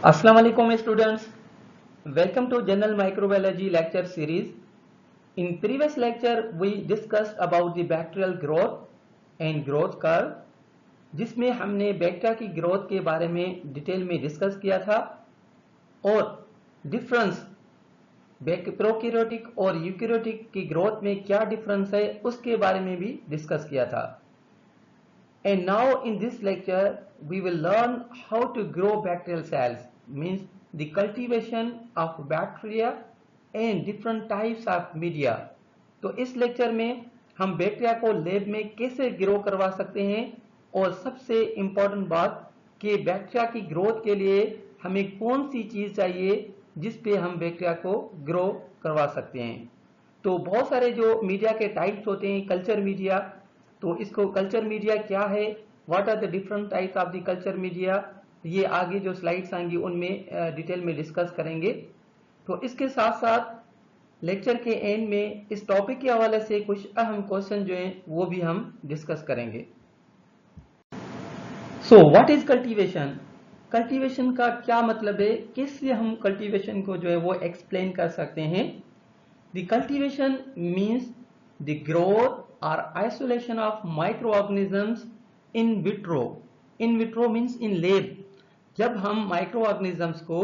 Assalamu alaikum students, welcome to General Microbiology lecture series. In previous lecture we discussed about the bacterial growth and growth curve, जिसमें हमने bacteria की growth के बारे में detail में discuss किया था और डिफरेंस प्रोकैरियोटिक और यूकैरियोटिक की ग्रोथ में क्या डिफरेंस है उसके बारे में भी डिस्कस किया था. And now in this lecture we will learn how to grow bacterial cells, means the cultivation of bacteria and different types of media. तो इस लेक्चर में हम बैक्टीरिया को लैब में कैसे ग्रो करवा सकते हैं और सबसे इम्पोर्टेंट बात कि बैक्टीरिया की ग्रोथ के लिए हमें कौन सी चीज चाहिए जिस पे हम बैक्टीरिया को ग्रो करवा सकते हैं. तो बहुत सारे जो मीडिया के टाइप्स होते हैं, कल्चर मीडिया, तो इसको कल्चर मीडिया क्या है, what are the different types of the culture media, ये आगे जो स्लाइड्स आएंगी उनमें डिटेल में डिस्कस करेंगे. तो इसके साथ साथ लेक्चर के एंड में इस टॉपिक के हवाले से कुछ अहम क्वेश्चन जो हैं वो भी हम डिस्कस करेंगे. So what is cultivation? Cultivation का क्या मतलब है, कैसे हम कल्टीवेशन को जो है वो एक्सप्लेन कर सकते हैं. The cultivation means the growth or isolation of microorganisms in vitro. In vitro means in lab. जब हम माइक्रोऑर्गेनिजम्स को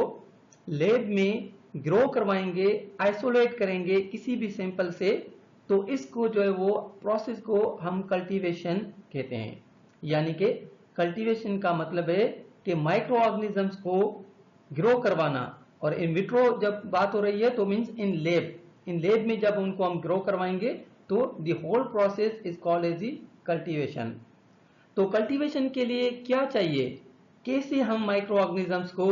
लैब में ग्रो करवाएंगे, आइसोलेट करेंगे किसी भी सैंपल से, तो इसको जो है वो प्रोसेस को हम कल्टीवेशन कहते हैं. यानी कि कल्टीवेशन का मतलब है कि माइक्रोऑर्गेनिजम्स को ग्रो करवाना. और इन विट्रो जब बात हो रही है तो means in lab. In lab में जब उनको हम ग्रो करवाएंगे तो the whole process is called as the cultivation. तो कल्टीवेशन के लिए क्या चाहिए, कैसे हम माइक्रो ऑर्गेनिजम्स को,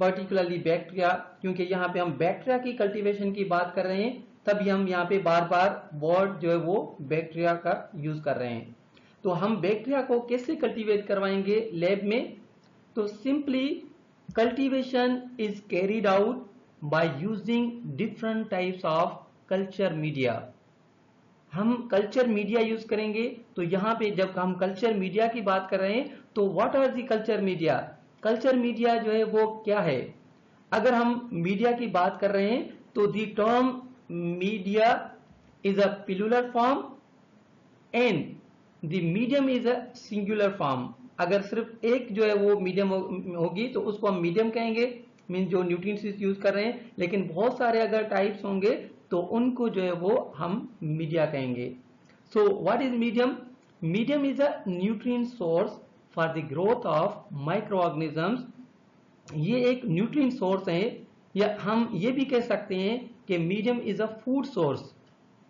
पर्टिकुलरली बैक्टीरिया, क्योंकि यहाँ पे हम बैक्टीरिया की कल्टीवेशन की बात कर रहे हैं तभी हम यहाँ पे बार बार वर्ड जो है वो बैक्टीरिया का यूज कर रहे हैं. तो हम बैक्टीरिया को कैसे कल्टीवेट करवाएंगे लैब में? तो simply cultivation is carried out by using different types of culture media. हम कल्चर मीडिया यूज करेंगे. तो यहाँ पे जब हम कल्चर मीडिया की बात कर रहे हैं तो what are the culture media? Culture media जो है वो क्या है? अगर हम मीडिया की बात कर रहे हैं तो the term media is a plural form and the medium is a singular form. अगर सिर्फ एक जो है वो मीडियम होगी तो उसको हम मीडियम कहेंगे, मीन जो न्यूट्रिएंट्स यूज कर रहे हैं. लेकिन बहुत सारे अगर टाइप्स होंगे तो उनको जो है वो हम मीडिया कहेंगे. So what is medium? Medium is a nutrient source for the growth of micro organisms. ये एक न्यूट्रिएंट सोर्स है, या हम ये भी कह सकते हैं कि medium is a food source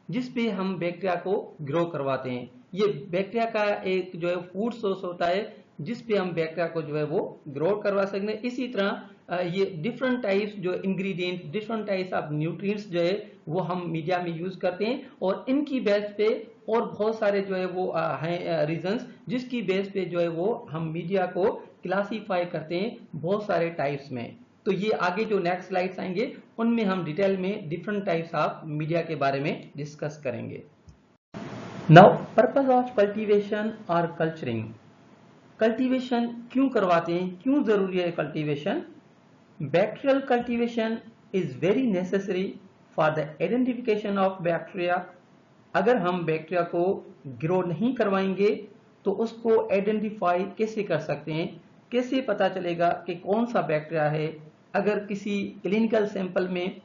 जिस पे हम बैक्टीरिया को ग्रो करवाते हैं. ये बैक्टीरिया का एक जो है फूड सोर्स होता है जिस पे हम बैक्टीरिया को जो है वो ग्रो करवा सकते हैं. इसी तरह ये डिफरेंट टाइप्स जो ingredient, different types of nutrients जो है वो हम मीडिया में यूज करते हैं. और इनकी बेस पे और बहुत सारे जो है वो हैं रीजंस जिसकी बेस पे जो है वो हम मीडिया को क्लासीफाई करते हैं बहुत सारे टाइप्स में. तो ये आगे जो नेक्स्ट स्लाइड्स आएंगे उनमें हम डिटेल में डिफरेंट टाइप्स ऑफ मीडिया के बारे में डिस्कस करेंगे. नाउ पर्पस ऑफ कल्टीवेशन और कल्चरिंग. कल्टीवेशन क्यों करवाते हैं, क्यों जरूरी है cultivation? Bacterial cultivation is very necessary for the identification of bacteria. अगर हम बैक्टीरिया को ग्रो नहीं करवाएंगे तो उसको आइडेंटिफाई कैसे कर सकते हैं, कैसे पता चलेगा कि कौन सा बैक्टीरिया है? अगर किसी क्लिनिकल सैंपल में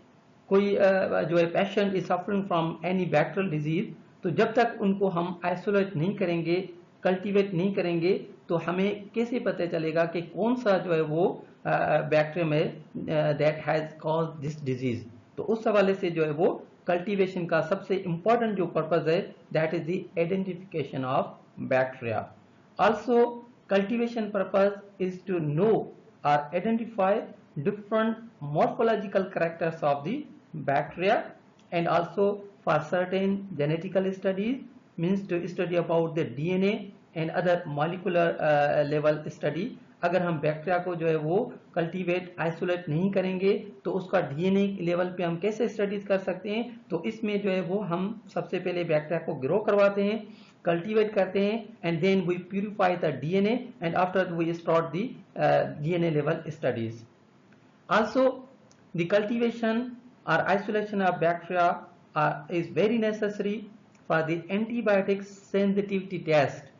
कोई जो है patient is suffering from any bacterial disease, तो जब तक उनको हम आइसोलेट नहीं करेंगे, कल्टीवेट नहीं करेंगे, तो हमें कैसे पता चलेगा कि कौन सा जो है वो बैक्टीरियम है that has cause this disease. तो उस हवाले से जो है वो कल्टीवेशन का सबसे इंपॉर्टेंट जो पर्पज है that is the identification of bacteria. Also cultivation purpose is to know or identify different morphological characters of the bacteria, and also for certain genetical studies, means to study about the DNA and other molecular level study. अगर हम bacteria को जो है वो cultivate isolate नहीं करेंगे तो उसका डीएनए लेवल पे हम कैसे स्टडीज कर सकते हैं। तो इसमें जो है वो हम सबसे पहले बैक्टीरिया को ग्रो करवाते हैं, कल्टीवेट करते हैं, and then we purify the DNA and after we start the DNA level studies. Also, the cultivation or isolation of bacteria is very necessary for the antibiotic sensitivity test.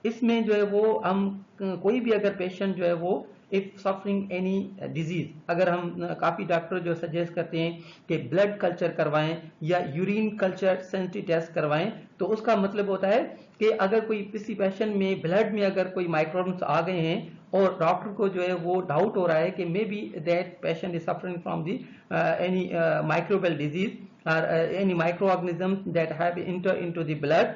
इसमें जो है वो हम कोई भी अगर पेशेंट जो है वो इफ सफरिंग एनी डिजीज, अगर हम काफी डॉक्टर जो सजेस्ट करते हैं कि ब्लड कल्चर करवाएं या यूरिन कल्चर सेंसिटिव टेस्ट करवाएं, तो उसका मतलब होता है कि अगर कोई किसी पेशेंट में ब्लड में अगर कोई माइक्रोब्स आ गए हैं और डॉक्टर को जो है वो डाउट हो रहा है कि may be that patient is suffering from the any microbial disease और any micro organism that have enter into the blood,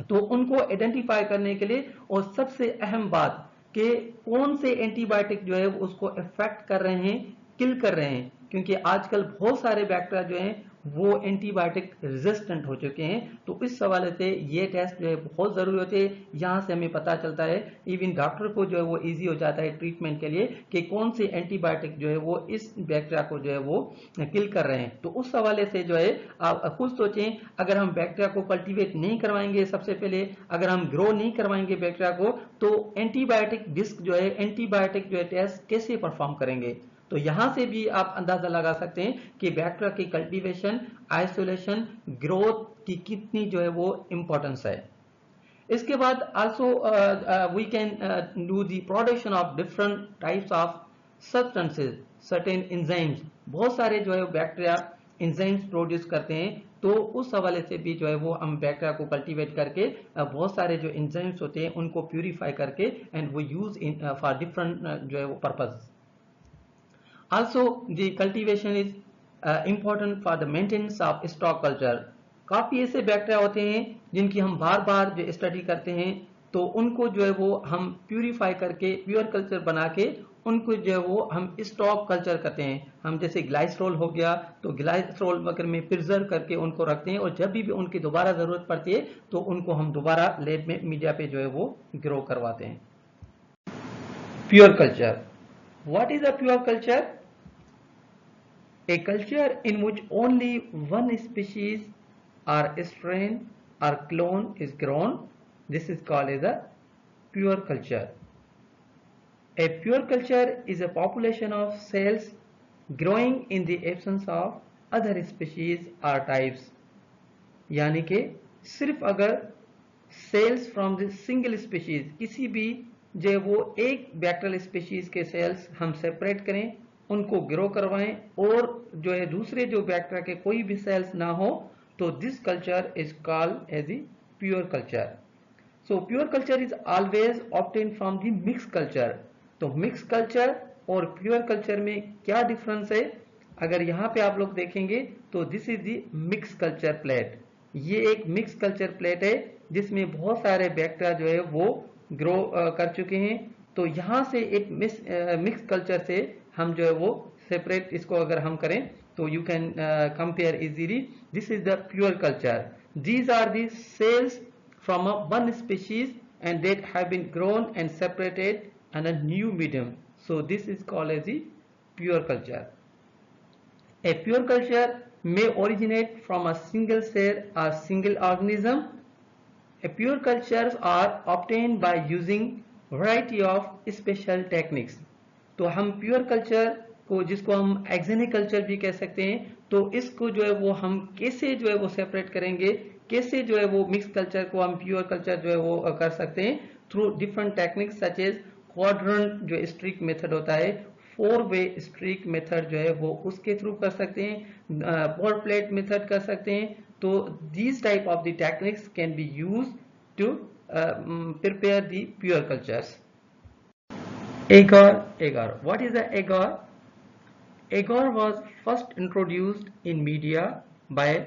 तो उनको आइडेंटिफाई करने के लिए और सबसे अहम बात कि कौन से एंटीबायोटिक जो है उसको इफेक्ट कर रहे हैं, किल कर रहे हैं, क्योंकि आजकल बहुत सारे बैक्टीरिया जो हैं वो एंटीबायोटिक रेजिस्टेंट हो चुके हैं। तो इस सवाल से ये टेस्ट जो है बहुत जरूरी होते हैं। यहाँ से हमें पता चलता है, इवन डॉक्टर को जो है वो इजी हो जाता है ट्रीटमेंट के लिए कि कौन से एंटीबायोटिक जो है वो इस बैक्टीरिया को जो है वो किल कर रहे हैं। तो उस सवाल से जो है आप खुद सोचें, अगर हम बैक्टीरिया को कल्टीवेट नहीं करवाएंगे, सबसे पहले अगर हम ग्रो नहीं करवाएंगे बैक्टीरिया को, तो एंटीबायोटिक डिस्क जो है, एंटीबायोटिक जो है टेस्ट कैसे परफॉर्म करेंगे। तो यहां से भी आप अंदाजा लगा सकते हैं कि बैक्टीरिया की कल्टीवेशन, आइसोलेशन, ग्रोथ की कितनी जो है वो इंपॉर्टेंस है। इसके बाद also we can do the production of different types of substances, certain enzymes. बहुत सारे जो है बैक्टीरिया एंजाइम्स प्रोड्यूस करते हैं, तो उस हवाले से भी जो है वो हम बैक्टीरिया को कल्टीवेट करके बहुत सारे जो एंजाइम्स होते हैं उनको प्यूरिफाई करके एंड वो यूज इन फॉर डिफरेंट जो है वो purpose. Also, the cultivation is important for the maintenance of stock culture. काफी ऐसे बैक्टीरिया होते हैं जिनकी हम बार बार जो स्टडी करते हैं, तो उनको जो है वो हम प्यूरिफाई करके प्योर कल्चर बना के उनको जो है वो हम स्टॉक कल्चर करते हैं। हम जैसे ग्लाइसरोल हो गया, तो ग्लाइसरोल वगैरह में प्रिजर्व करके उनको रखते हैं और जब भी उनकी दोबारा जरूरत पड़ती है तो उनको हम दोबारा लैब में मीडिया पे जो है वो ग्रो करवाते हैं। Pure culture, what is a pure culture? A culture in which only one species or strain or clone is grown, this is called as a pure culture. A pure culture is a population of cells growing in the absence of other species or types. यानी कि सिर्फ अगर cells from the single species, किसी भी जो वो एक bacterial species के सेल्स हम सेपरेट करें, उनको ग्रो करवाएं और जो है दूसरे जो बैक्टीरिया के कोई भी सेल्स ना हो, तो this culture is called as the pure culture. So pure culture is always obtain from the mix culture. तो मिक्स कल्चर और प्योर कल्चर में क्या डिफरेंस है? अगर यहाँ पे आप लोग देखेंगे तो this is the mix culture plate. ये एक मिक्स कल्चर प्लेट है जिसमें बहुत सारे बैक्टीरिया जो है वो ग्रो कर चुके हैं। तो यहाँ से एक मिक्स कल्चर से हम जो है वो सेपरेट इसको अगर हम करें तो you can compare easily. This is the pure culture. These are the cells from a one species and that have been grown and separated in a new medium, so this is called as the pure culture. A pure culture may originate from a single cell or single organism. A pure cultures are obtained by using variety of special techniques. तो हम pure culture को, जिसको हम एक्जेनिक culture भी कह सकते हैं, तो इसको जो है वो हम कैसे जो है वो सेपरेट करेंगे, कैसे जो है वो मिक्स कल्चर को हम प्योर कल्चर जो है वो कर सकते हैं through different techniques such as quadrant जो स्ट्रीक मेथड होता है, 4-वे स्ट्रीक मेथड जो है वो उसके थ्रू कर सकते हैं, बॉल प्लेट मेथड कर सकते हैं। तो these type of the techniques can be use to prepare the pure cultures. Agar. What is the agar? Agar was first introduced in media by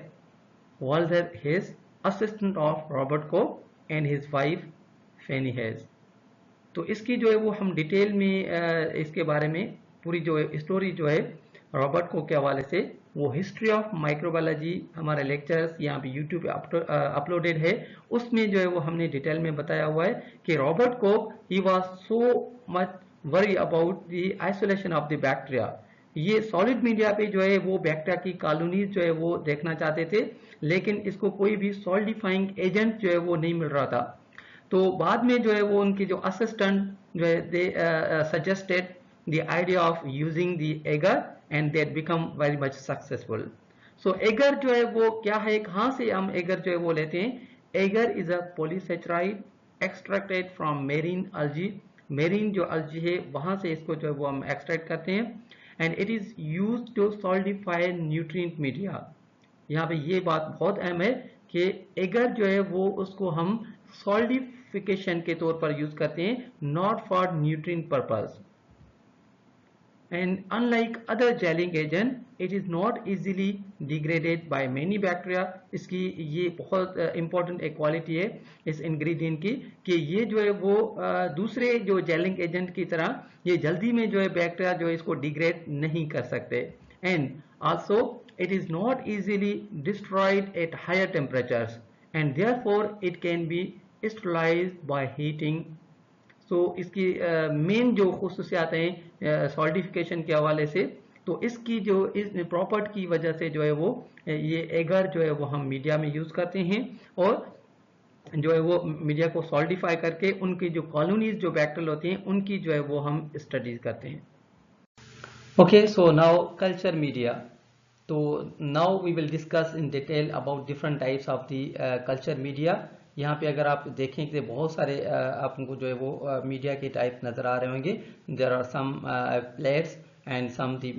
Walter Hayes, assistant of Robert Koch and his wife Fanny Hayes. तो इसकी जो है वो हम detail में इसके बारे में पूरी जो है स्टोरी जो है रॉबर्ट कोच के हवाले से वो हिस्ट्री ऑफ माइक्रोबायोलॉजी हमारा लेक्चर्स यहाँ पे यूट्यूब पे अपलोडेड है, उसमें जो है वो हमने डिटेल में बताया हुआ है कि Robert Coke he was so much worry about the isolation of the bacteria. ये सॉलिड मीडिया पे जो है वो बैक्टीरिया की कॉलोनीज जो है वो देखना चाहते थे, लेकिन इसको कोई भी सॉलिडिफाइंग एजेंट जो है वो नहीं मिल रहा था। तो बाद में जो है वो उनके जो असिस्टेंट जो है they suggested the idea of using the agar and that become very much successful. So agar जो है वो क्या है, कहाँ से हम एगर जो है वो लेते हैं? Agar is a polysaccharide extracted from marine algae. Marine जो अल्जी है वहां से इसको जो है वो हम एक्सट्रैक्ट करते हैं, and it is used to solidify nutrient media. यहाँ पे ये बात बहुत अहम है कि एगर जो है वो उसको हम सॉलिडिफिकेशन के तौर पर यूज करते हैं, not for nutrient purpose. And unlike other gelling agent, it is not easily degraded by many bacteria। इसकी ये बहुत important एक क्वालिटी है इस ingredient की कि ये जो है वो दूसरे जो जेलिंग एजेंट की तरह ये जल्दी में जो है बैक्टीरिया जो है इसको डिग्रेड नहीं कर सकते। And also it is not easily destroyed at higher temperatures and therefore it can be sterilized by heating। सो इसकी मेन जो खुसूसियात हैं सॉलिडिफिकेशन के हवाले से, तो इसकी जो इस प्रॉपर्टी की वजह से जो है वो ये एगर जो है वो हम मीडिया में यूज करते हैं और जो है वो मीडिया को सॉलिडिफाई करके उनकी जो कॉलोनीज जो बैक्टीरियल होती हैं उनकी जो है वो हम स्टडीज करते हैं। Okay, so now culture media. तो now we will discuss in detail about different types of the culture media. यहाँ पे अगर आप देखें कि बहुत सारे आपको जो है वो मीडिया के टाइप नजर आ रहे होंगे। There are some plates and some the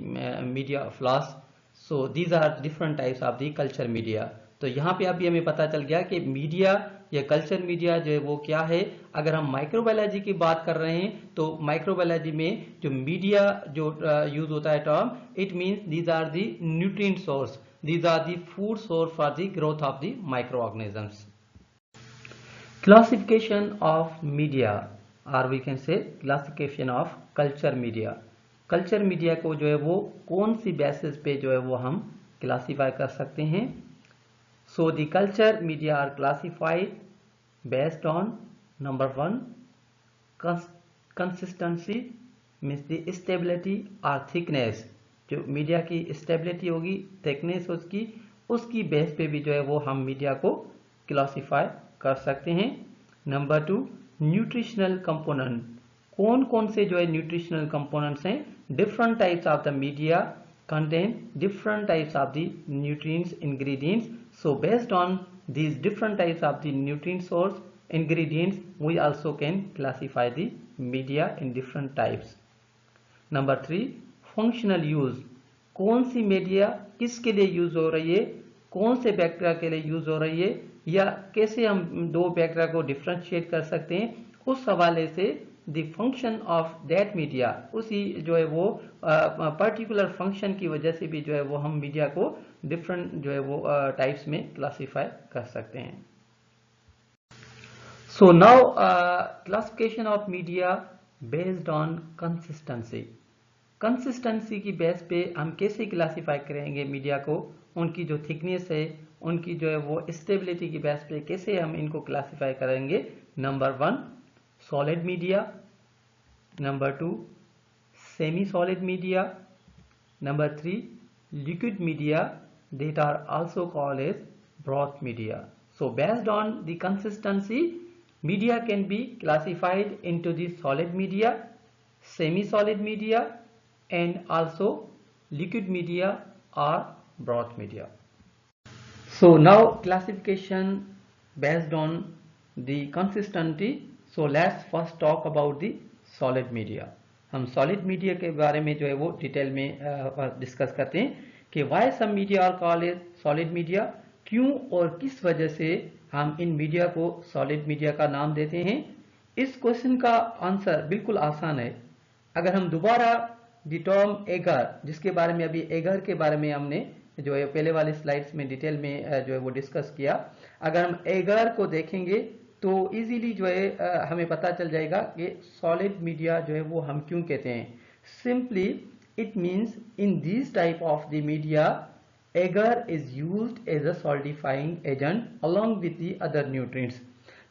media flasks. So these are different types of the culture media. तो यहाँ पे अभी हमें पता चल गया कि मीडिया या कल्चर मीडिया जो है वो क्या है। अगर हम माइक्रोबायोलॉजी की बात कर रहे हैं तो माइक्रोबायोलॉजी में जो मीडिया जो यूज होता है term, it means these are the nutrient source, these are the food source for the growth of the micro organisms. Classification of media, or we can say classification of culture media। Culture media को जो है वो कौन सी basis पे जो है वो हम क्लासीफाई कर सकते हैं। So the culture media are classified based on number 1 consistency, means the stability और थिकनेस। जो मीडिया की स्टेबिलिटी होगी, थिकनेस उसकी बेस पे भी जो है वो हम मीडिया को क्लासीफाई कर सकते हैं। नंबर 2 न्यूट्रिशनल कंपोनेंट, कौन कौन से जो है न्यूट्रिशनल कंपोनेंट्स हैं। Different types of the media contain different types of the nutrients ingredients, so based on these different types of the nutrient source ingredients we also can classify the media in different types। Number 3 functional use, कौन C media किसके लिए use हो रही है, कौन से bacteria के लिए यूज हो रही है, या कैसे हम दो बैक्टीरिया को डिफ्रेंशिएट कर सकते हैं। उस हवाले से the function of that media, उसी जो है वो पर्टिकुलर फंक्शन की वजह से भी जो है वो हम मीडिया को डिफरेंट जो है वो टाइप्स में क्लासिफाई कर सकते हैं। So now classification of media based on consistency. Consistency की बेस पे हम कैसे क्लासिफाई करेंगे मीडिया को, उनकी जो थिकनेस है, उनकी जो है वो स्टेबिलिटी की बेस पे कैसे हम इनको क्लासिफाई करेंगे। Number 1 solid media, number 2 semi solid media, number 3 liquid media that are also called as broth media। So based on the consistency, media can be classified into the solid media, semi solid media and also liquid media or broth media। So now classification based on the consistency। So let's first talk about the solid media। हम solid media के बारे में जो है वो detail में discuss करते हैं कि why some media are called as solid media, क्यों और किस वजह से हम इन मीडिया को solid media का नाम देते हैं। इस क्वेश्चन का आंसर बिल्कुल आसान है। अगर हम दोबारा द टर्म एगर, जिसके बारे में अभी एगर के बारे में हमने जो है पहले वाले स्लाइड्स में डिटेल में जो है वो डिस्कस किया, अगर हम एगर को देखेंगे तो इजीली जो है हमें पता चल जाएगा कि सॉलिड मीडिया जो है वो हम क्यों कहते हैं। Simply it means in this type of the media agar is used as a solidifying agent along with the other nutrients।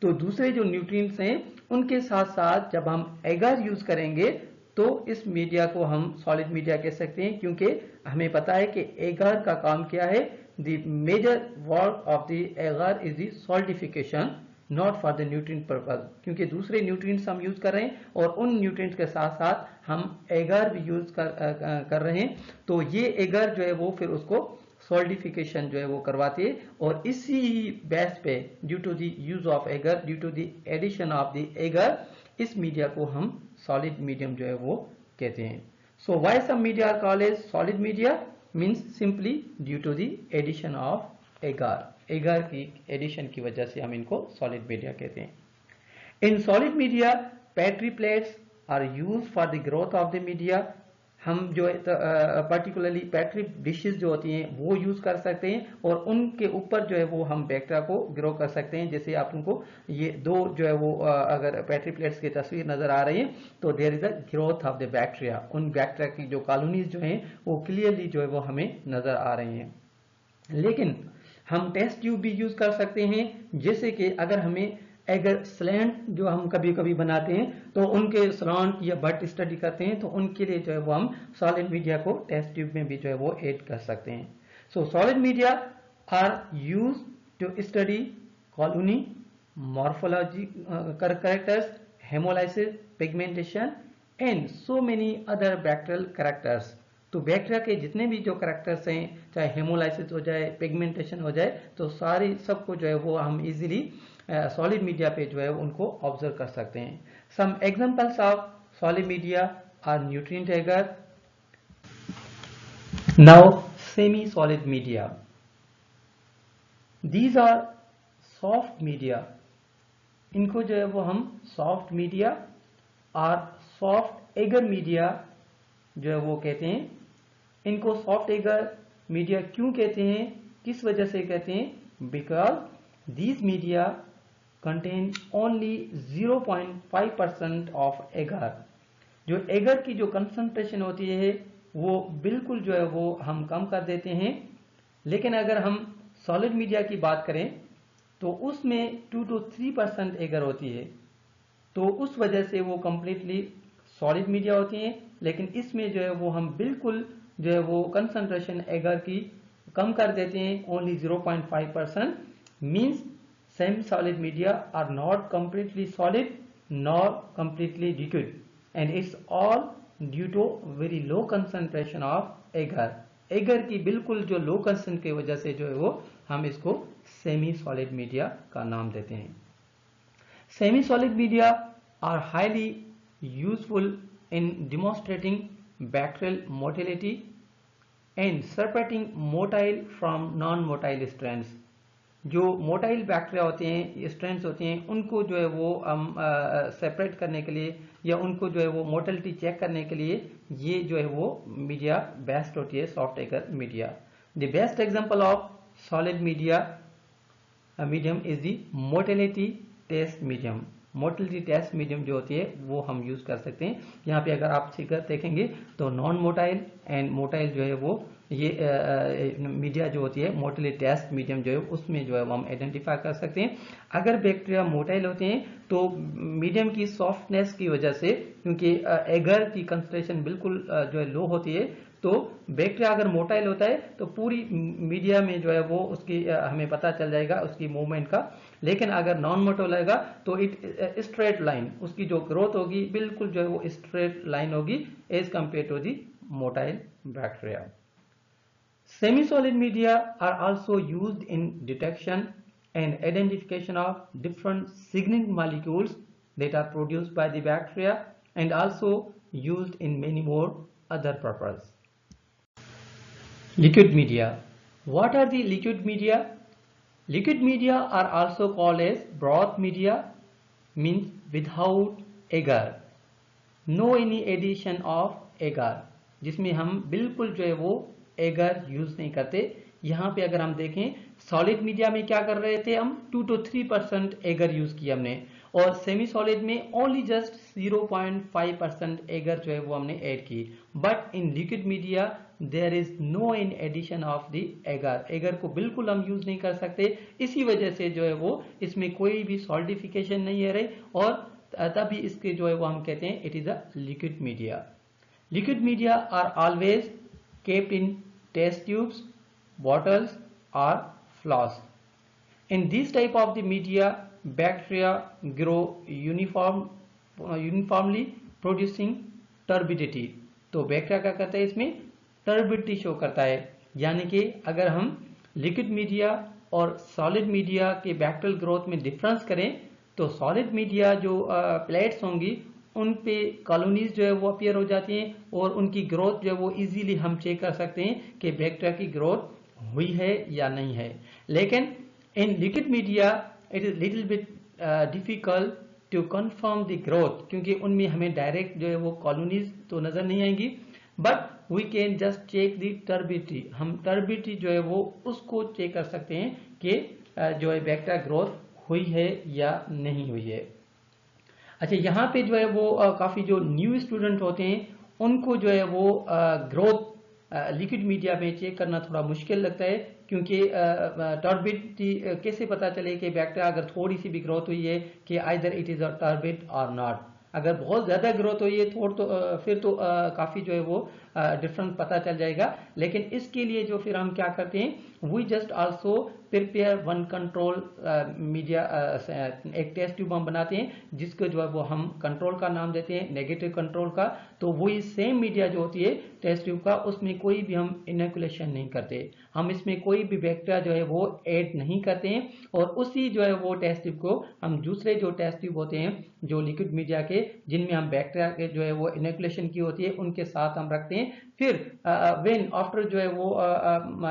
तो दूसरे जो न्यूट्रिएंट्स हैं उनके साथ साथ जब हम एगर यूज करेंगे तो इस मीडिया को हम सॉलिड मीडिया कह सकते हैं, क्योंकि हमें पता है कि एगर का काम क्या है। The major work of the agar is the solidification, not for the nutrient purpose, क्योंकि दूसरे न्यूट्रिएंट्स हम यूज कर रहे हैं और उन न्यूट्रिएंट्स के साथ साथ हम एगर भी यूज कर रहे हैं। तो ये एगर जो है वो फिर उसको सॉल्डिफिकेशन जो है वो करवाती है, और इसी बेस पे due to the use of agar, due to the addition of the agar, इस मीडिया को हम सॉलिड मीडियम जो है वो कहते हैं। So why some media are called as solid media means simply due to the addition of agar, agar की addition की वजह से हम इनको सॉलिड मीडिया कहते हैं। In solid media petri plates are use for the growth of the media. हम जो पर्टिकुलरली पेट्री डिशेस जो होती हैं वो यूज कर सकते हैं और उनके ऊपर जो है वो हम बैक्टीरिया को ग्रो कर सकते हैं। जैसे आप उनको ये दो जो है वो अगर पेट्री प्लेट्स की तस्वीर नजर आ रही है तो there is a growth of the bacteria, उन बैक्टीरिया की जो कॉलोनीज जो हैं वो क्लियरली जो है वो हमें नजर आ रही हैं। लेकिन हम टेस्ट ट्यूब भी यूज कर सकते हैं, जैसे कि अगर हमें अगर स्लैंट जो हम कभी कभी बनाते हैं तो उनके स्लैंट या बट स्टडी करते हैं तो उनके लिए जो है वो हम सॉलिड मीडिया को टेस्ट ट्यूब में भी जो है वो ऐड कर सकते हैं। So solid media are use to study colony, morphology characters, haemolysis, pigmentation and so many other bacterial characters. तो बैक्टीरिया के जितने भी जो कैरेक्टर्स हैं, चाहे हेमोलाइसिस हो जाए, पिगमेंटेशन हो जाए, तो सारी सबको जो है वो हम इजीली सॉलिड मीडिया पे जो है उनको ऑब्जर्व कर सकते हैं। Some examples of solid media are nutrient agar. Now semi solid media, these are soft media. इनको जो है वो हम सॉफ्ट मीडिया और सॉफ्ट एगर मीडिया जो है वो कहते हैं। इनको सॉफ्ट एगर मीडिया क्यों कहते हैं, किस वजह से कहते हैं? Because these media contain only 0.5% of agar. जो एगर की जो कंसंट्रेशन होती है वो बिल्कुल जो है वो हम कम कर देते हैं। लेकिन अगर हम सॉलिड मीडिया की बात करें तो उसमें 2 to 3% एगर होती है, तो उस वजह से वो कंप्लीटली सॉलिड मीडिया होती है। लेकिन इसमें जो है वो हम बिल्कुल जो है वो कंसंट्रेशन एगर की कम कर देते हैं, only 0.5%। Means semi solid media are not completely solid nor completely liquid, and it's all due to very low concentration of agar। Agar की बिल्कुल जो लो कंसेंट की वजह से जो है वो हम इसको सेमी सॉलिड मीडिया का नाम देते हैं। Semi solid media are highly useful in demonstrating bacterial motility and separating motile from non motile strands. जो मोटाइल बैक्टीरिया होते हैं, स्ट्रेंड्स होते हैं, उनको जो है वो हम सेपरेट करने के लिए या उनको जो है वो मोटिलिटी चेक करने के लिए ये जो है वो मीडिया बेस्ट होती है, soft agar media. The best example of solid media medium is the motility test medium. Motility test medium जो होती है वो हम यूज कर सकते हैं। यहाँ पे अगर आप फिगर देखेंगे तो नॉन मोटाइल एंड मोटाइल जो है वो ये मीडिया जो होती है मोटिलिटी टेस्ट मीडियम जो है उसमें जो है वो हम आइडेंटिफाई कर सकते हैं। अगर बैक्टीरिया मोटाइल होते हैं तो मीडियम की सॉफ्टनेस की वजह से, क्योंकि एगर की कंसंट्रेशन बिल्कुल जो है लो होती है, तो बैक्टीरिया अगर मोटाइल होता है तो पूरी मीडिया में जो है वो उसकी हमें पता चल जाएगा उसकी मूवमेंट का। लेकिन अगर नॉन मोटाइल होगा तो इट स्ट्रेट लाइन, उसकी जो ग्रोथ होगी बिल्कुल जो है वो स्ट्रेट लाइन होगी as compare to the motile bacteria. Semi solid media are also used in detection and identification of different signaling molecules that are produced by the bacteria and also used in many more other purposes. Liquid media. What are the liquid media? Liquid media are also called as broth media, means without agar, no any addition of agar, जिसमें हम बिल्कुल जो है वो eager use नहीं करते। यहाँ पे अगर हम देखें सॉलिड मीडिया में क्या कर रहे थे हम 2 to 3% एगर यूज किया हमने, और सेमी सॉलिड में ओनली जस्ट 0.5% एगर जो है वो हमने ऐड की। But in liquid media there is no in addition of the agar को बिल्कुल हम यूज नहीं कर सकते। इसी वजह से जो है वो इसमें कोई भी सॉल्डिफिकेशन नहीं है रही, और तभी इसके जो है वो हम कहते हैं it is a liquid media. Liquid media are always kept in test tubes, bottles or flasks. In this type of the media, bacteria grow uniformly producing turbidity. तो बैक्टीरिया क्या करता है, इसमें टर्बिडिटी शो करता है। यानी कि अगर हम लिक्विड मीडिया और सॉलिड मीडिया के बैक्टीरियल ग्रोथ में डिफरेंस करें तो सॉलिड मीडिया जो प्लेट्स होंगी उन पे कॉलोनीज जो है वो अपीयर हो जाती हैं और उनकी ग्रोथ जो है वो इजीली हम चेक कर सकते हैं कि बैक्टीरिया की ग्रोथ हुई है या नहीं है। लेकिन in liquid media it is little bit difficult to confirm the growth, क्योंकि उनमें हमें डायरेक्ट जो है वो कॉलोनीज तो नजर नहीं आएंगी, but we can just check the turbidity. हम टर्बिडिटी जो है वो उसको चेक कर सकते हैं कि जो है बैक्टीरिया ग्रोथ हुई है या नहीं हुई है। अच्छा, यहाँ पे जो है वो काफ़ी जो न्यू स्टूडेंट होते हैं उनको जो है वो ग्रोथ लिक्विड मीडिया में चेक करना थोड़ा मुश्किल लगता है, क्योंकि टर्बिडिटी कैसे पता चले कि बैक्टीरिया अगर थोड़ी सी भी ग्रोथ हुई है कि either it is a turbid और नॉट। अगर बहुत ज़्यादा ग्रोथ हुई है फिर तो काफ़ी जो है वो डिफरेंस पता चल जाएगा। लेकिन इसके लिए जो फिर हम क्या करते हैं, we just also prepare one control media, एक टेस्ट ट्यूब हम बनाते हैं जिसको जो है वो हम कंट्रोल का नाम देते हैं, नेगेटिव कंट्रोल का। तो वही सेम मीडिया जो होती है टेस्ट ट्यूब का, उसमें कोई भी हम इनोकुलेशन नहीं करते, हम इसमें कोई भी बैक्टीरिया जो है वो ऐड नहीं करते हैं, और उसी जो है वो टेस्ट ट्यूब को हम दूसरे जो टेस्ट ट्यूब होते हैं जो लिक्विड मीडिया के, जिनमें हम बैक्टीरिया के जो है वो इनोकुलेशन की होती है, उनके साथ हम रखते हैं। फिर व्हेन आफ्टर जो है वो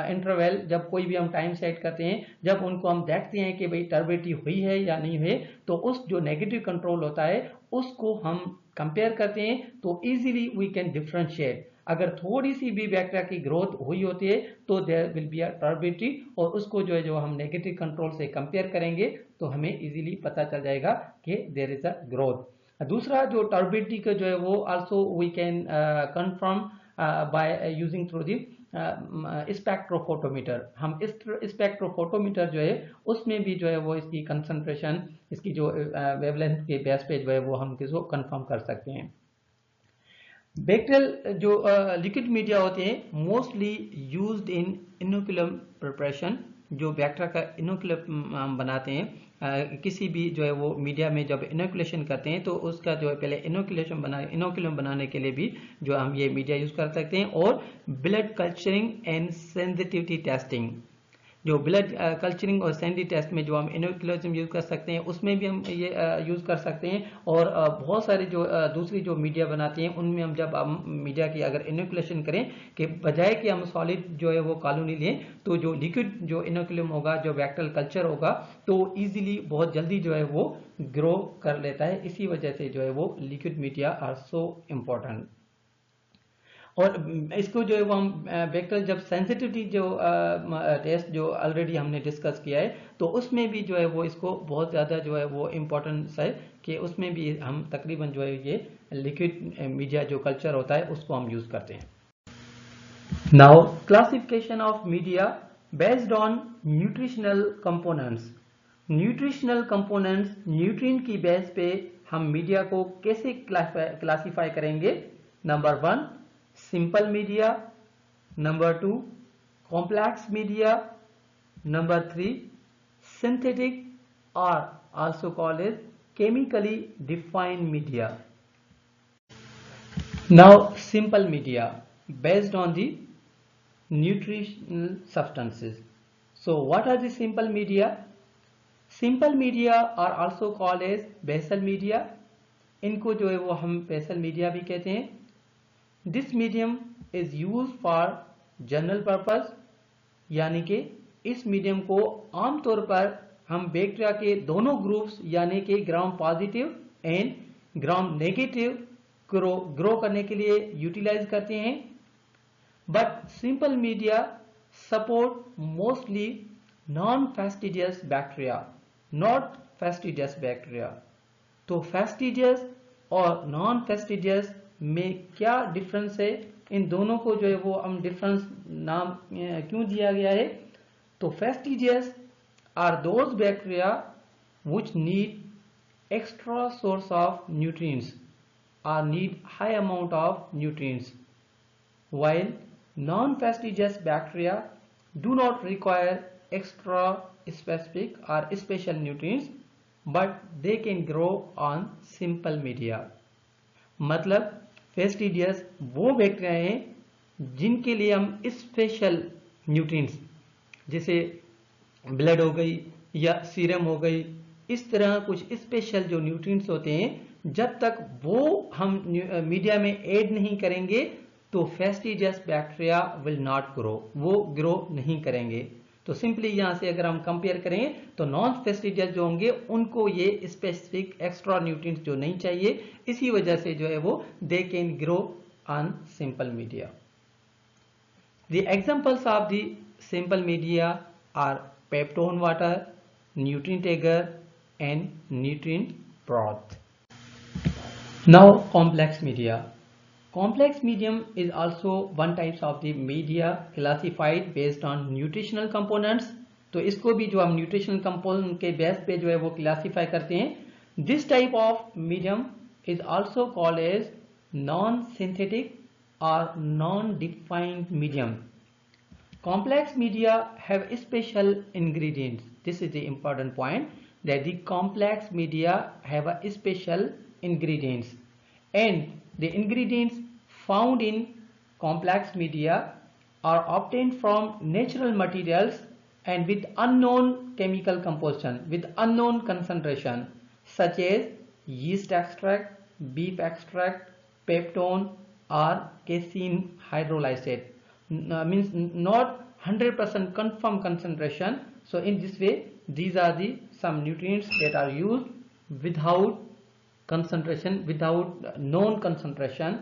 इंटरवल, जब कोई भी हम टाइम सेट करते हैं, जब उनको हम देखते हैं कि भाई टर्बिडिटी हुई है या नहीं हुई, तो उस जो नेगेटिव कंट्रोल होता है उसको हम कंपेयर करते हैं, तो इजीली वी कैन डिफरेंशिएट। अगर थोड़ी सी भी बैक्टीरिया की ग्रोथ हुई होती है तो there will be a turbidity, और उसको जो है जो हम नेगेटिव कंट्रोल से कंपेयर करेंगे तो हमें इजीली पता चल जाएगा कि देयर इज अ ग्रोथ। दूसरा जो टर्बिडिटी का जो है वो also we can confirm by using through the spectrophotometer. हम स्पेक्ट्रोफोटोमीटर जो है उसमें भी जो है वो इसकी कंसंट्रेशन, इसकी जो वेवलेंथ के बेस पे जो है वो हम इसको कंफर्म कर सकते हैं। बैक्टीरियल जो लिक्विड मीडिया होते हैं mostly used in inoculum preparation. जो बैक्टीरिया का इनोकुलम हम बनाते हैं, किसी भी जो है वो मीडिया में जब इनोकुलेशन करते हैं तो उसका जो है पहले इनोकुलम बनाने के लिए भी जो हम ये मीडिया यूज कर सकते हैं। और blood culturing and sensitivity testing, जो ब्लड कल्चरिंग और सेंसिटिविटी टेस्ट में जो हम इनोकुलम यूज कर सकते हैं उसमें भी हम ये यूज कर सकते हैं। और बहुत सारी जो दूसरी जो मीडिया बनाती हैं उनमें हम जब हम मीडिया की अगर इनोकुलेशन करें कि बजाय कि हम सॉलिड जो है वो कॉलोनी लें, तो जो लिक्विड जो इनोकुलम होगा, जो बैक्टीरियल कल्चर होगा, तो इजीली बहुत जल्दी जो है वो ग्रो कर लेता है। इसी वजह से जो है वो liquid media are so important. और इसको जो है वो हम बैक्टीरियल जब सेंसिटिविटी जो टेस्ट जो ऑलरेडी हमने डिस्कस किया है, तो उसमें भी जो है वो इसको बहुत ज़्यादा जो है वो इम्पोर्टेंस है कि उसमें भी हम तकरीबन जो है ये लिक्विड मीडिया जो कल्चर होता है उसको हम यूज़ करते हैं। Now classification of media based on nutritional components. Nutritional components, nutrient की बेस पे हम मीडिया को कैसे क्लासीफाई करेंगे। Number 1 simple media, number 2 complex media, number 3 synthetic or also called as chemically defined media. Now simple media based on the nutritional substances. So what are the simple media? Simple media are also called as basal media. इनको जो है वो हम basal media भी कहते हैं। This medium is used for general purpose, यानी कि इस मीडियम को आमतौर पर हम बैक्टीरिया के दोनों ग्रुप्स यानी कि gram positive and gram negative grow करने के लिए यूटिलाइज करते हैं। But simple media support mostly non fastidious bacteria, not fastidious bacteria. तो फैस्टिजियस और नॉन फैस्टिजियस में क्या डिफरेंस है, इन दोनों को जो है वो हम डिफरेंस नाम क्यों दिया गया है। तो fastidious are those bacteria which need extra source of nutrients or need high amount of nutrients, while non-fastidious bacteria do not require extra specific or special nutrients but they can grow on simple media। मतलब fastidious वो bacteria हैं जिनके लिए हम special nutrients जैसे blood हो गई या सीरम हो गई, इस तरह कुछ स्पेशल जो न्यूट्रिएंट्स होते हैं, जब तक वो हम मीडिया में ऐड नहीं करेंगे तो फैस्टिजियस बैक्टीरिया विल नॉट ग्रो, वो ग्रो नहीं करेंगे। तो सिंपली यहां से अगर हम कंपेयर करें तो नॉन फैस्टिजियस जो होंगे उनको ये स्पेसिफिक एक्स्ट्रा न्यूट्रिएंट्स जो नहीं चाहिए, इसी वजह से जो है वो they can grow on simple media. The examples of the simple media are peptone water, nutrient agar and nutrient broth. Now complex media. Complex medium is also one type of the media classified based on nutritional components। तो इसको भी जो हम nutritional component के base पे जो है वो क्लासीफाई करते हैं। This type of medium is also called as non synthetic और non defined medium. Complex media have special ingredients। This is the important point, that the complex media have a special ingredients, and the ingredients found in complex media are obtained from natural materials and with unknown chemical composition, with unknown concentration, such as yeast extract, beef extract, peptone or casein hydrolysate, means not 100% confirmed concentration. So in this way these are the some nutrients that are used without concentration, without known concentration.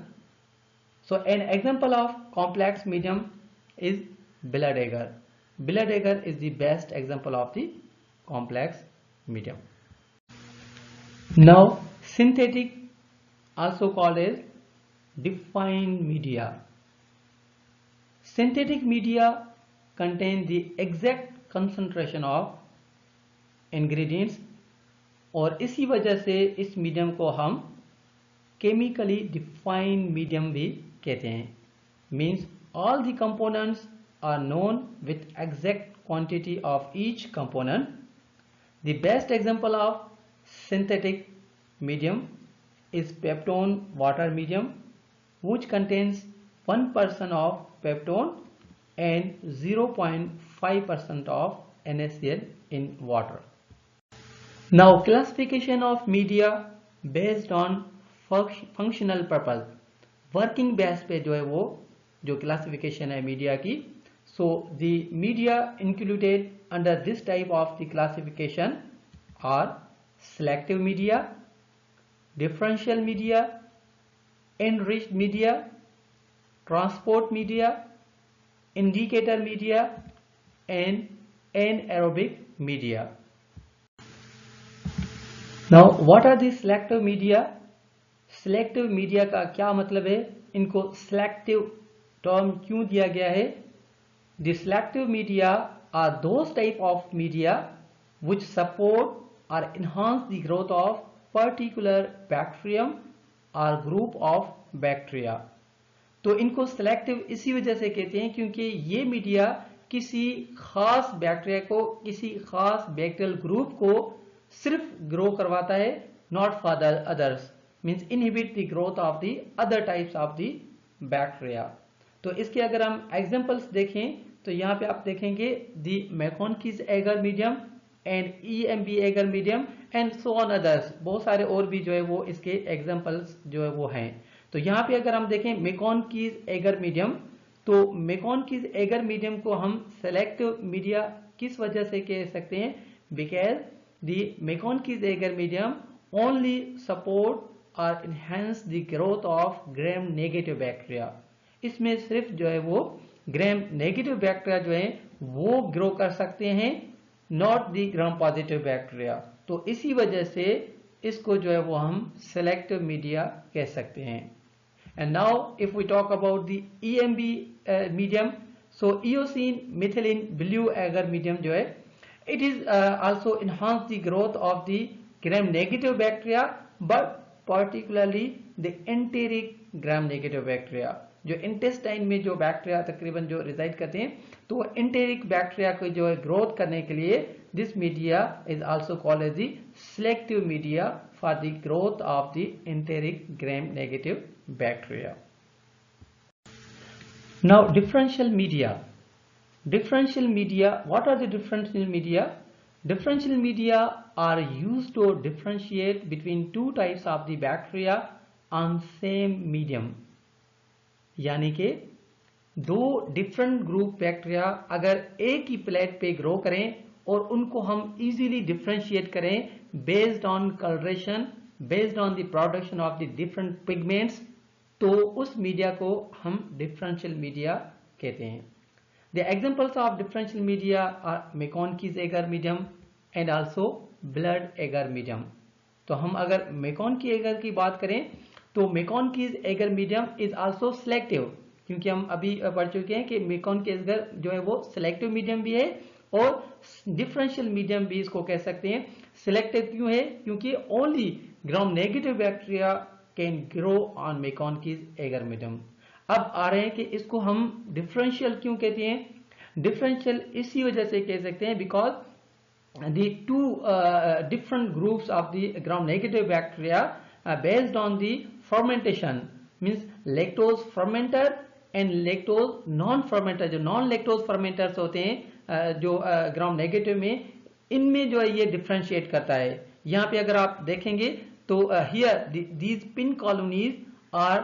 So an example of complex medium is blood agar. Blood agar is the best example of the complex medium. Now synthetic, also called as defined media. Synthetic media contain the exact concentration of ingredients, और इसी वजह से इस medium को हम chemically defined medium भी कहते हैं। Means all the components are known with exact quantity of each component. The best example of synthetic medium is peptone water medium, which contains 1% of peptone and 0.5% of NaCl in water। Now classification of media based on functional purpose, working base पे जो है वो जो classification है media की। So the media included under this type of the classification are selective media, differential media, enriched media, transport media, indicator media and anaerobic media। Now what are the selective media? Selective media का क्या मतलब है, इनको selective term क्यों दिया गया है? The selective media are those type of media which support or enhance the growth of particular bacterium or group of bacteria। तो इनको selective इसी वजह से कहते हैं क्योंकि ये मीडिया किसी खास बैक्टीरिया को, किसी खास बैक्टीरियल ग्रुप को सिर्फ ग्रो करवाता है, not for the others, means inhibit the growth of the other types of the bacteria. तो इसके अगर हम एग्जांपल्स देखें तो यहाँ पे आप देखेंगे the MacConkey's agar medium and EMB agar medium and so on others, बहुत सारे और भी जो है वो इसके एग्जांपल्स जो है वो हैं। तो यहाँ पे अगर हम देखें मैकोनकीज एगर मीडियम, तो मैकोनकीज एगर मीडियम को हम सेलेक्टिव मीडिया किस वजह से कह सकते हैं? Because the MacConkey's agar medium only support और enhance the growth of gram negative bacteria. इसमें सिर्फ जो है वो ग्राम नेगेटिव बैक्टीरिया जो है वो ग्रो कर सकते हैं, not the gram positive bacteria. तो इसी वजह से इसको जो है वो हम सेलेक्टिव मीडिया कह सकते हैं। And now if we talk about the EMB medium, so eosin methylene blue agar medium जो है, it is also enhance the growth of the gram negative bacteria, but particularly the enteric gram negative bacteria. जो intestine में जो bacteria तकरीबन जो resided करते हैं, तो एंटेरिक बैक्टीरिया को जो है ग्रोथ करने के लिए this media is also called as the selective media for the growth of the enteric gram-negative bacteria. Now, differential media. Differential media, what are the differential media? Differential media are used to differentiate between two types of the bacteria on same medium. यानी कि दो different group bacteria अगर एक ही plate पे grow करें और उनको हम इजीली डिफरेंशिएट करें based on coloration, based on the production of the different pigments, तो उस मीडिया को हम डिफरेंशियल मीडिया कहते हैं। The examples of differential media are MacConkey's agar medium and also blood agar medium. तो हम अगर मैकॉन्की एगर की बात करें तो MacConkey's agar medium is also selective, क्योंकि हम अभी पढ़ चुके हैं कि मैकॉन्की एगर जो है वो सिलेक्टिव मीडियम भी है और डिफरेंशियल मीडियम भी इसको कह सकते हैं। सिलेक्टिव क्यों है? क्योंकि only gram negative bacteria can grow on MacConkey's agar medium. अब आ रहे हैं कि इसको हम डिफरेंशियल क्यों कहते हैं? डिफरेंशियल इसी वजह से कह सकते हैं because the two different groups of the gram negative bacteria based on the fermentation, means lactose fermenter and lactose non fermenter। जो non lactose fermenters होते हैं जो ग्राम नेगेटिव में, इनमें जो है ये डिफरेंशिएट करता है। यहाँ पे अगर आप देखेंगे तो here these pin colonies are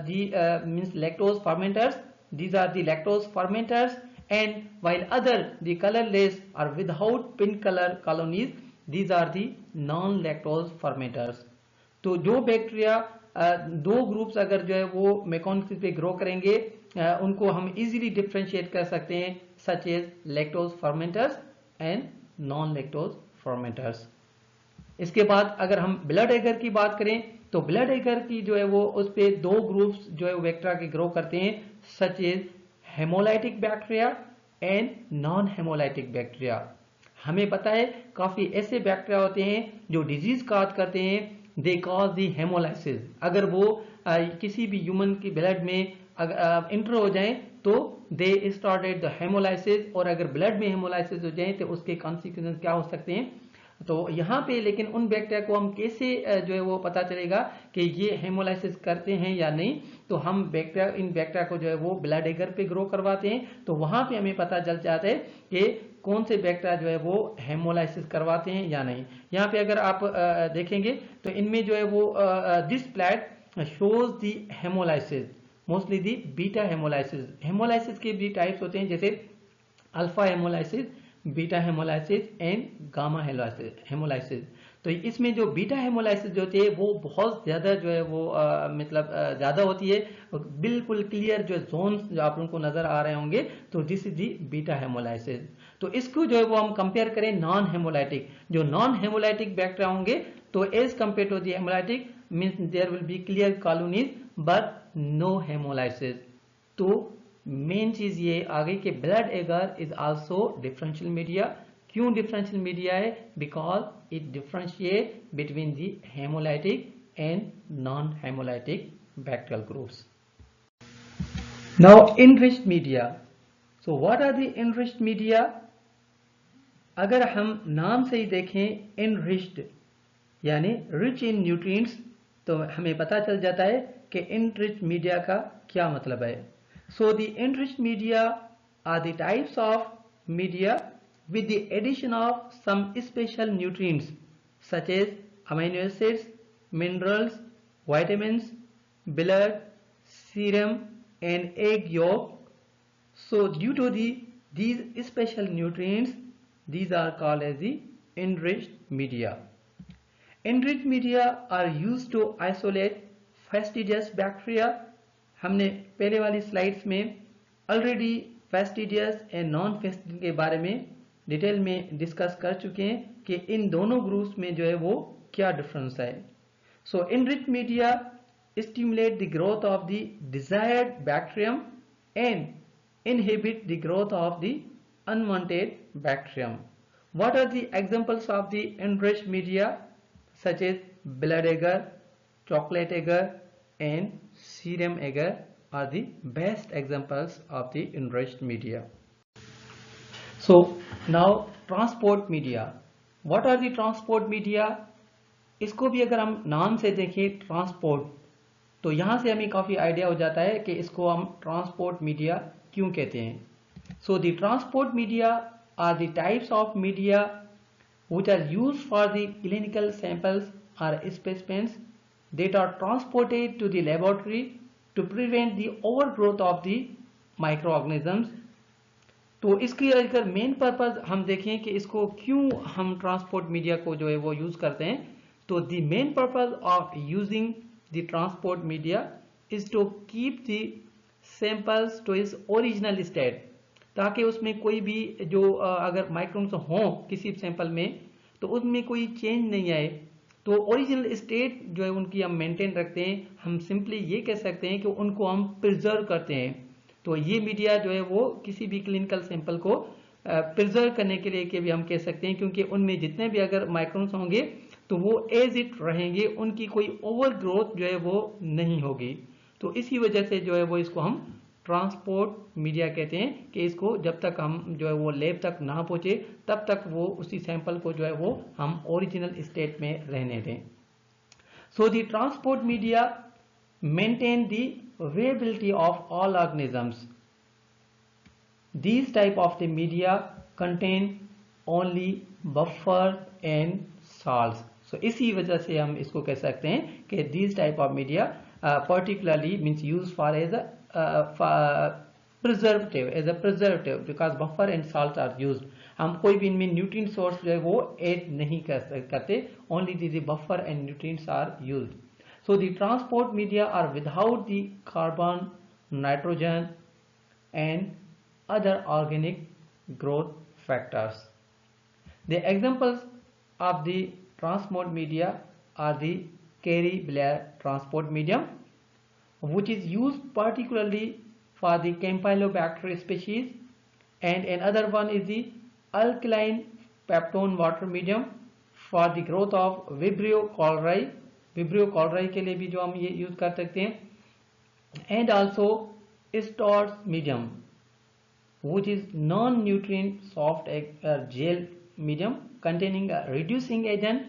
the means lactose fermenters, these are the lactose fermenters, and while other the colorless or without pin color colonies, these are the non lactose fermenters। तो जो बैक्टीरिया दो groups अगर जो है वो मैकॉन्कीज पे grow करेंगे उनको हम इजीली डिफरेंशिएट कर सकते हैं, such as lactose fermenters and non lactose fermenters. इसके बाद अगर हम ब्लड एगर की बात करें तो ब्लड एगर की जो है वो उस पे दो ग्रुप्स जो है बैक्टीरिया के ग्रो करते हैं, such as haemolytic bacteria and non haemolytic bacteria. हमें पता है काफी ऐसे बैक्टीरिया होते हैं जो डिजीज काज करते हैं, दे कॉज दी हेमोलाइसिस। अगर वो किसी भी ह्यूमन की ब्लड में इंटर हो जाएं तो दे स्टार्टेड द हेमोलाइसिस, और अगर ब्लड में हेमोलाइसिस हो जाए तो उसके कॉन्सिक्वेंस क्या हो सकते हैं। तो यहाँ पे लेकिन उन बैक्टीरिया को हम कैसे जो है वो पता चलेगा कि ये हेमोलाइसिस करते हैं या नहीं, तो हम बैक्टीरिया इन बैक्टीरिया को जो है वो ब्लड एगर पे ग्रो करवाते हैं, तो वहां पे हमें पता चल जाता है कि कौन से बैक्टीरिया जो है वो हेमोलाइसिस करवाते हैं या नहीं। यहाँ पे अगर आप देखेंगे तो इनमें जो है वो this plate shows the haemolysis, mostly the beta haemolysis. Haemolysis के भी टाइप्स होते हैं जैसे alpha haemolysis, beta haemolysis and gamma haemolysis. तो इसमें जो बीटा हेमोलाइसिस जो होती है वो बहुत ज्यादा जो है वो मतलब ज्यादा होती है, बिल्कुल क्लियर जो जोन जो आप लोगों को नजर आ रहे होंगे, तो this is the beta haemolysis. तो इसको जो है वो हम कंपेयर करें नॉन हेमोलाइटिक, जो नॉन हेमोलाइटिक बैक्टीरिया होंगे तो as compare to the haemolytic means there will be clear colonies but no haemolysis. तो मेन चीज ये आगे कि blood agar is also differential media. क्यों डिफरेंशियल मीडिया है? Because it differentiate between the haemolytic and non haemolytic bacterial groups. Now enriched media. So what are the enriched media? अगर हम नाम से ही देखें इनरिच्ड यानी रिच इन न्यूट्रिएंट्स, तो हमें पता चल जाता है कि इनरिच्ड मीडिया का क्या मतलब है। So the enriched media are the types of media with the addition of some special nutrients such as amino acids, minerals, vitamins, blood, serum and egg yolk. So due to these special nutrients, these are called as the enriched media. Enriched media are used to isolate fastidious bacteria। हमने पहले वाली slides में already फैस्टिडियस and non फैस्टिडियस के बारे में detail में discuss कर चुके हैं कि इन दोनों ग्रुप्स में जो है वो क्या डिफरेंस है। सो enriched media stimulate the growth of the desired bacterium and inhibit the growth of the unwanted bacterium. What are the examples of the enriched media such as blood agar, chocolate agar and serum agar are the best examples of the enriched media. So now transport media. What are the transport media? इसको भी अगर हम नाम से देखें transport, तो यहाँ से हमें काफ़ी आइडिया हो जाता है कि इसको हम ट्रांसपोर्ट मीडिया क्यों कहते हैं। So the transport media are the types of media which are used for the clinical samples or specimens that are transported to the laboratory to prevent the overgrowth of the microorganisms. तो इसकी अगर main purpose हम देखें कि इसको क्यों हम transport media को जो है वो यूज करते हैं, तो the main purpose of using the transport media is to keep the samples to its original state, ताकि उसमें कोई भी जो अगर माइक्रोब्स हों किसी सैंपल में तो उसमें कोई चेंज नहीं आए। तो ओरिजिनल स्टेट जो है उनकी हम मेंटेन रखते हैं। हम सिंपली ये कह सकते हैं कि उनको हम प्रिजर्व करते हैं। तो ये मीडिया जो है वो किसी भी क्लिनिकल सैंपल को प्रिजर्व करने के लिए के भी हम कह सकते हैं, क्योंकि उनमें जितने भी अगर माइक्रोब्स होंगे तो वो एज इट रहेंगे, उनकी कोई ओवर ग्रोथ जो है वो नहीं होगी। तो इसी वजह से जो है वो इसको हम ट्रांसपोर्ट मीडिया कहते हैं कि इसको जब तक हम जो है वो लैब तक ना पहुंचे तब तक वो उसी सैंपल को जो है वो हम ओरिजिनल स्टेट में रहने दें। सो the transport media maintain the viability of all organisms. These type of the media contain only buffer and salts. So इसी वजह से हम इसको कह सकते हैं कि these type of media particularly means used for as a preservative because buffer and salts are used. हम कोई भी इनमें न्यूट्रिएंट सोर्स जो है वो ऐड नहीं करते, only the buffer and nutrients are used. So the transport media are without the carbon, nitrogen and other organic growth factors. The examples of the transport media are the Carey-Blair transport medium, which is used particularly for the Campylobacter species, and another one is the alkaline peptone water medium for the growth of Vibrio cholerae. Vibrio cholerae के लिए भी जो हम ये use कर सकते हैं, and also stores medium which is non-nutrient soft gel medium containing a reducing agent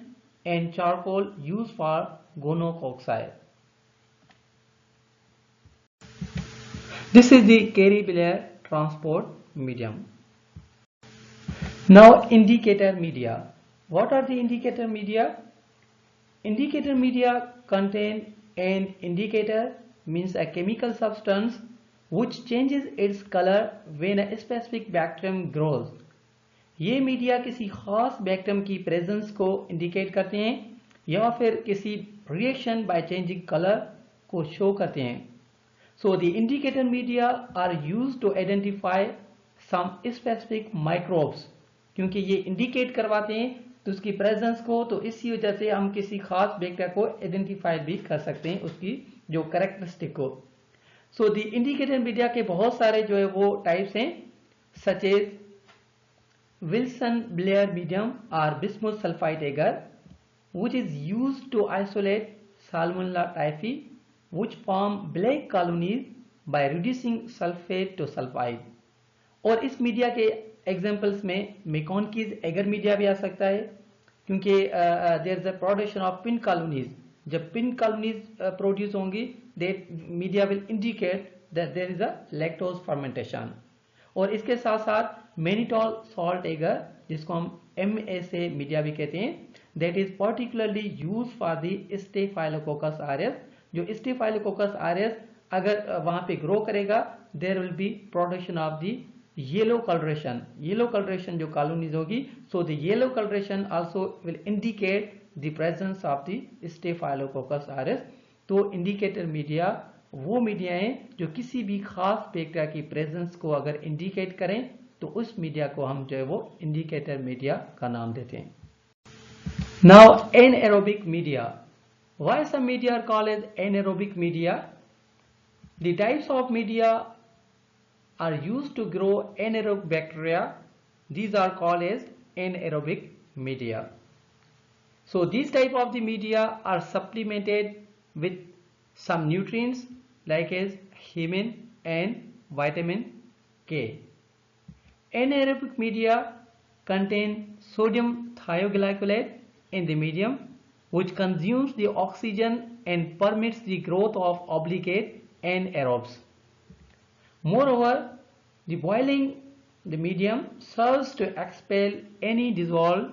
and charcoal used for gonococci. This is the Carey-Blair transport medium. Now indicator media. What are the indicator media? Indicator media contain an indicator means a chemical substance which changes its color when a specific bacterium grows. ये media किसी खास bacterium की presence को indicate करते हैं या फिर किसी रिएक्शन बाय चेंजिंग कलर को शो करते हैं। So the indicator media are used to identify some specific microbes, क्योंकि ये इंडिकेट करवाते हैं तो उसकी प्रेजेंस को, तो इसी वजह से हम किसी खास बैक्टीरिया को आइडेंटिफाई भी कर सकते हैं उसकी जो कैरेक्टरिस्टिक को। सो द इंडिकेटर मीडिया के बहुत सारे जो है वो टाइप्स हैं, such as Wilson Blair medium और bismuth sulphide agar which is used to isolate Salmonella typhi which form black colonies by reducing sulfate to sulfide. और इस मीडिया के एग्जांपल्स में मेकॉनकीज एगर मीडिया भी आ सकता है, क्योंकि there is a production of pink colonies. जब पिन कॉलोनीज प्रोड्यूस होंगी that media will indicate that there is a lactose fermentation. और इसके साथ साथ मैनिटोल सॉल्ट एगर जिसको हम MSA मीडिया भी कहते हैं, that is particularly use for the staphylococcus aureus. जो स्टेफाइलोकोकस ऑरियस अगर वहां पे ग्रो करेगा there will be production of the yellow coloration जो कॉलोनीज होगी। So the yellow coloration also will indicate the presence of the staphylococcus aureus. तो indicator media वो media है जो किसी भी खास बैक्टीरिया की प्रेजेंस को अगर इंडिकेट करें तो उस मीडिया को हम जो है वो इंडिकेटर मीडिया का नाम देते हैं। Now, anaerobic media. Why some media are called as anaerobic media? The types of media are used to grow anaerobic bacteria. These are called as anaerobic media. So these type of the media are supplemented with some nutrients like as heme and vitamin K. Anaerobic media contain sodium thioglycolate in the medium, which consumes the oxygen and permits the growth of obligate anaerobes. Moreover, the boiling the medium serves to expel any dissolved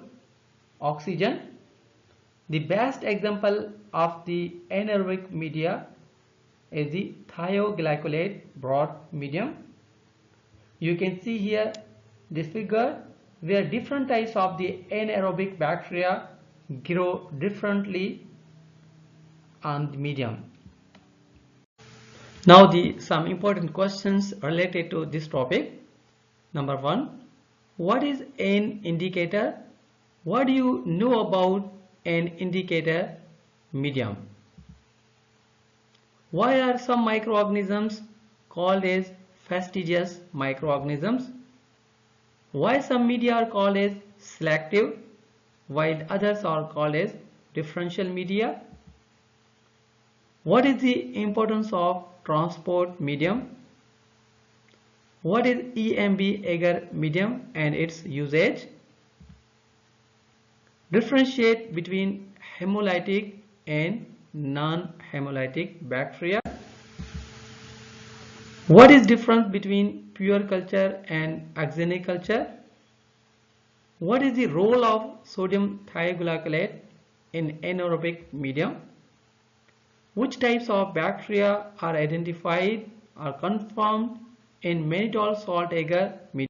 oxygen. The best example of the anaerobic media is the thioglycolate broth medium. You can see here this figure where different types of the anaerobic bacteria grow differently on the medium. Now some important questions related to this topic. Number 1, what is an indicator? What do you know about an indicator medium? Why are some microorganisms called as fastidious microorganisms? Why some media are called as selective while others are called as differential media? What is the importance of transport medium? What is EMB agar medium and its usage? Differentiate between hemolytic and non-hemolytic bacteria. What is difference between pure culture and axenic culture? What is the role of sodium thioglycolate in anaerobic medium? Which types of bacteria are identified or confirmed in mannitol salt agar medium?